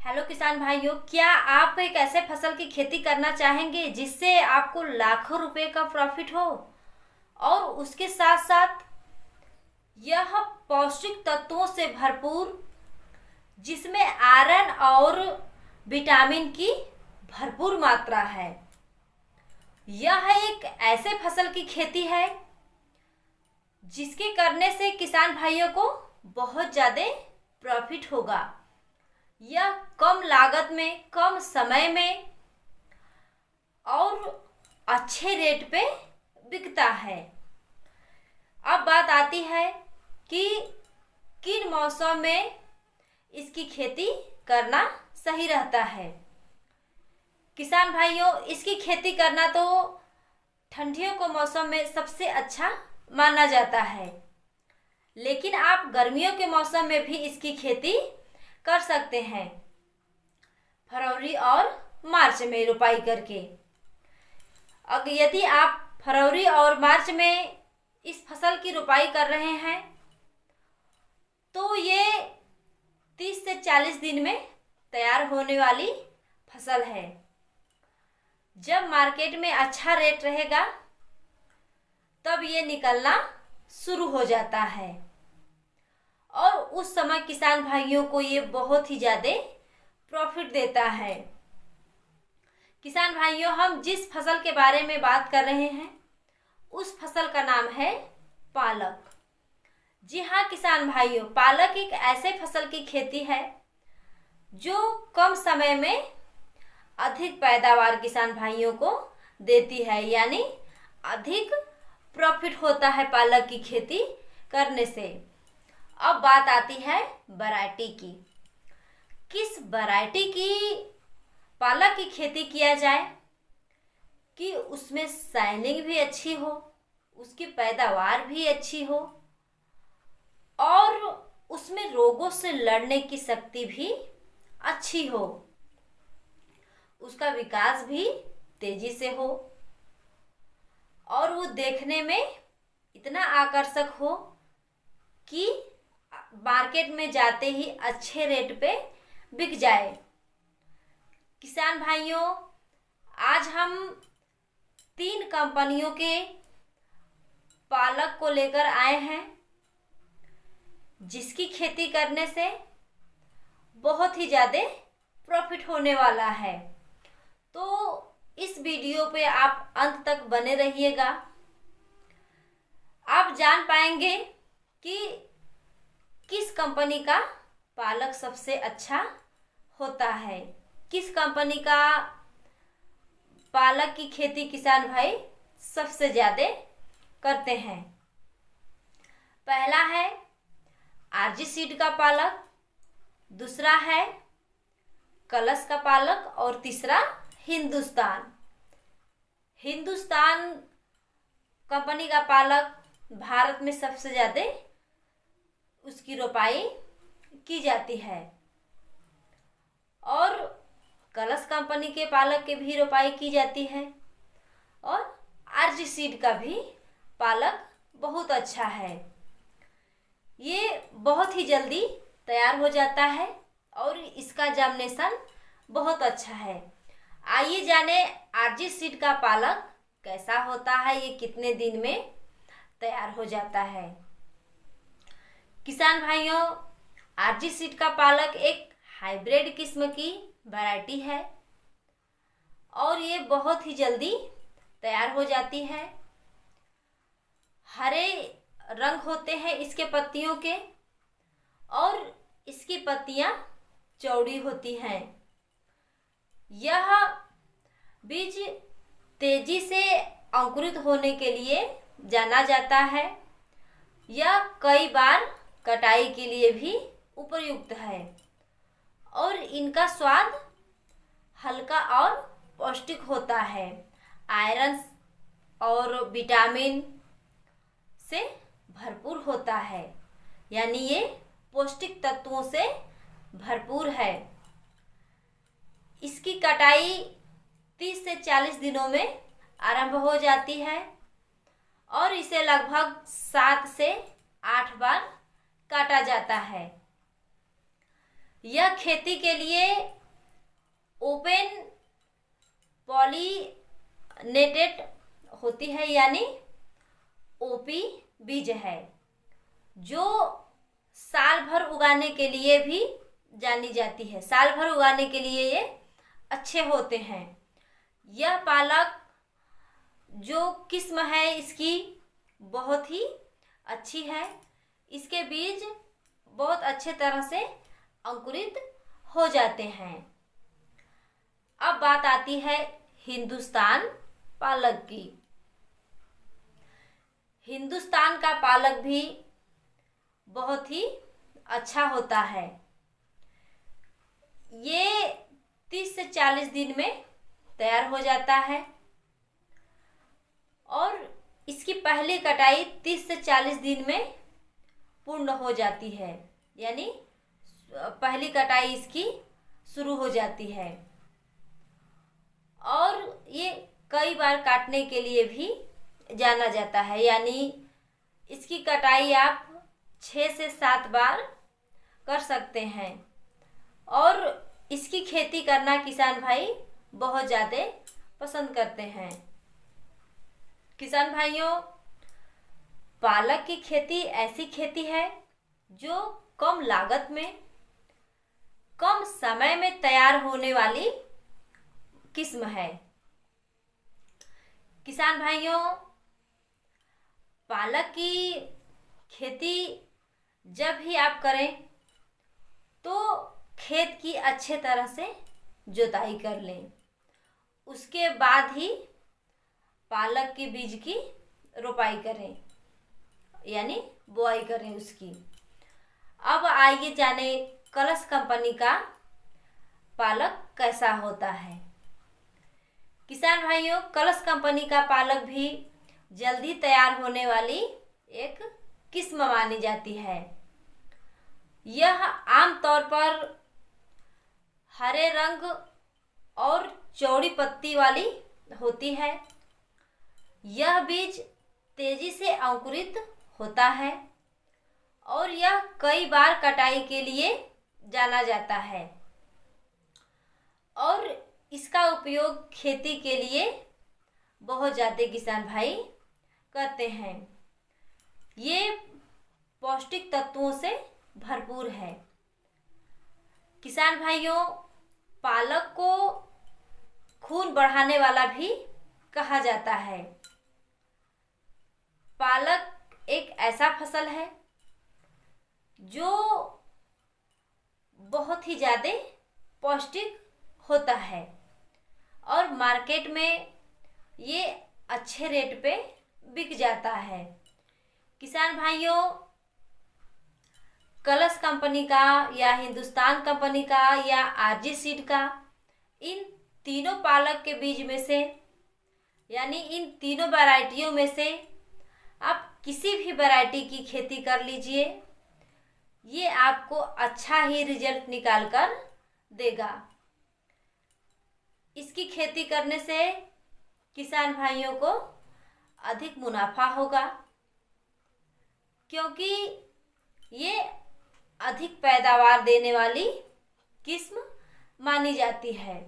Hello किसान भाइयों, क्या आप एक ऐसे फसल की खेती करना चाहेंगे जिससे आपको लाखों रुपए का प्रॉफिट हो और उसके साथ साथ यह पौष्टिक तत्वों से भरपूर, जिसमें आयरन और विटामिन की भरपूर मात्रा है। यह एक ऐसे फसल की खेती है जिसके करने से किसान भाइयों को बहुत ज़्यादा प्रॉफिट होगा। यह कम लागत में, कम समय में और अच्छे रेट पे बिकता है। अब बात आती है कि किन मौसम में इसकी खेती करना सही रहता है। किसान भाइयों, इसकी खेती करना तो ठंडियों के मौसम में सबसे अच्छा माना जाता है, लेकिन आप गर्मियों के मौसम में भी इसकी खेती कर सकते हैं, फरवरी और मार्च में रोपाई करके। अगर यदि आप फरवरी और मार्च में इस फसल की रोपाई कर रहे हैं तो ये 30 से 40 दिन में तैयार होने वाली फसल है। जब मार्केट में अच्छा रेट रहेगा तब ये निकलना शुरू हो जाता है और उस समय किसान भाइयों को ये बहुत ही ज़्यादा प्रॉफिट देता है। किसान भाइयों, हम जिस फसल के बारे में बात कर रहे हैं उस फसल का नाम है पालक। जी हाँ किसान भाइयों, पालक एक ऐसे फसल की खेती है जो कम समय में अधिक पैदावार किसान भाइयों को देती है, यानी अधिक प्रॉफिट होता है पालक की खेती करने से। अब बात आती है वैरायटी की। किस वैरायटी की पालक की खेती किया जाए कि उसमें शाइनिंग भी अच्छी हो, उसकी पैदावार भी अच्छी हो और उसमें रोगों से लड़ने की शक्ति भी अच्छी हो, उसका विकास भी तेजी से हो और वो देखने में इतना आकर्षक हो कि मार्केट में जाते ही अच्छे रेट पे बिक जाए। किसान भाइयों, आज हम 3 कंपनियों के पालक को लेकर आए हैं जिसकी खेती करने से बहुत ही ज़्यादा प्रॉफिट होने वाला है। तो इस वीडियो पे आप अंत तक बने रहिएगा। आप जान पाएंगे कि किस कंपनी का पालक सबसे अच्छा होता है, किस कंपनी का पालक की खेती किसान भाई सबसे ज़्यादा करते हैं। पहला है आरजी सीड का पालक, दूसरा है कलश का पालक और तीसरा हिंदुस्तान। हिंदुस्तान कंपनी का पालक भारत में सबसे ज़्यादा उसकी रोपाई की जाती है और कलश कंपनी के पालक के भी रोपाई की जाती है और आरजी सीड का भी पालक बहुत अच्छा है। ये बहुत ही जल्दी तैयार हो जाता है और इसका जर्मिनेशन बहुत अच्छा है। आइए जाने आरजी सीड का पालक कैसा होता है, ये कितने दिन में तैयार हो जाता है। किसान भाइयों, आरजी सीड का पालक एक हाइब्रिड किस्म की वैरायटी है और ये बहुत ही जल्दी तैयार हो जाती है। हरे रंग होते हैं इसके पत्तियों के और इसकी पत्तियां चौड़ी होती हैं। यह बीज तेजी से अंकुरित होने के लिए जाना जाता है। यह कई बार कटाई के लिए भी उपयुक्त है और इनका स्वाद हल्का और पौष्टिक होता है। आयरन और विटामिन से भरपूर होता है, यानी ये पौष्टिक तत्वों से भरपूर है। इसकी कटाई 30 से 40 दिनों में आरंभ हो जाती है और इसे लगभग 7 से 8 बार काटा जाता है। यह खेती के लिए ओपन पॉलिनेटेड होती है, यानी ओपी बीज है, जो साल भर उगाने के लिए भी जानी जाती है। साल भर उगाने के लिए ये अच्छे होते हैं। यह पालक जो किस्म है इसकी बहुत ही अच्छी है। इसके बीज बहुत अच्छे तरह से अंकुरित हो जाते हैं। अब बात आती है हिंदुस्तान पालक की। हिंदुस्तान का पालक भी बहुत ही अच्छा होता है। ये 30 से 40 दिन में तैयार हो जाता है और इसकी पहली कटाई 30 से 40 दिन में पूर्ण हो जाती है, यानी पहली कटाई इसकी शुरू हो जाती है। और ये कई बार काटने के लिए भी जाना जाता है, यानी इसकी कटाई आप 6 से 7 बार कर सकते हैं। और इसकी खेती करना किसान भाई बहुत ज़्यादा पसंद करते हैं। किसान भाइयों, पालक की खेती ऐसी खेती है जो कम लागत में कम समय में तैयार होने वाली किस्म है। किसान भाइयों, पालक की खेती जब भी आप करें तो खेत की अच्छे तरह से जुताई कर लें। उसके बाद ही पालक के बीज की रोपाई करें, यानी बुआई करें उसकी। अब आइए जाने कलश कंपनी का पालक कैसा होता है। किसान भाइयों, कलश कंपनी का पालक भी जल्दी तैयार होने वाली एक किस्म मानी जाती है। यह आमतौर पर हरे रंग और चौड़ी पत्ती वाली होती है। यह बीज तेजी से अंकुरित होता है और यह कई बार कटाई के लिए जाना जाता है और इसका उपयोग खेती के लिए बहुत ज़्यादा किसान भाई करते हैं। ये पौष्टिक तत्वों से भरपूर है। किसान भाइयों, पालक को खून बढ़ाने वाला भी कहा जाता है। पालक एक ऐसा फसल है जो बहुत ही ज़्यादा पौष्टिक होता है और मार्केट में ये अच्छे रेट पे बिक जाता है। किसान भाइयों, कलश कंपनी का या हिंदुस्तान कंपनी का या आरजी सीड का, इन तीनों पालक के बीज में से, यानी इन तीनों वैरायटियों में से आप किसी भी वैरायटी की खेती कर लीजिए, ये आपको अच्छा ही रिजल्ट निकाल कर देगा। इसकी खेती करने से किसान भाइयों को अधिक मुनाफा होगा, क्योंकि ये अधिक पैदावार देने वाली किस्म मानी जाती है।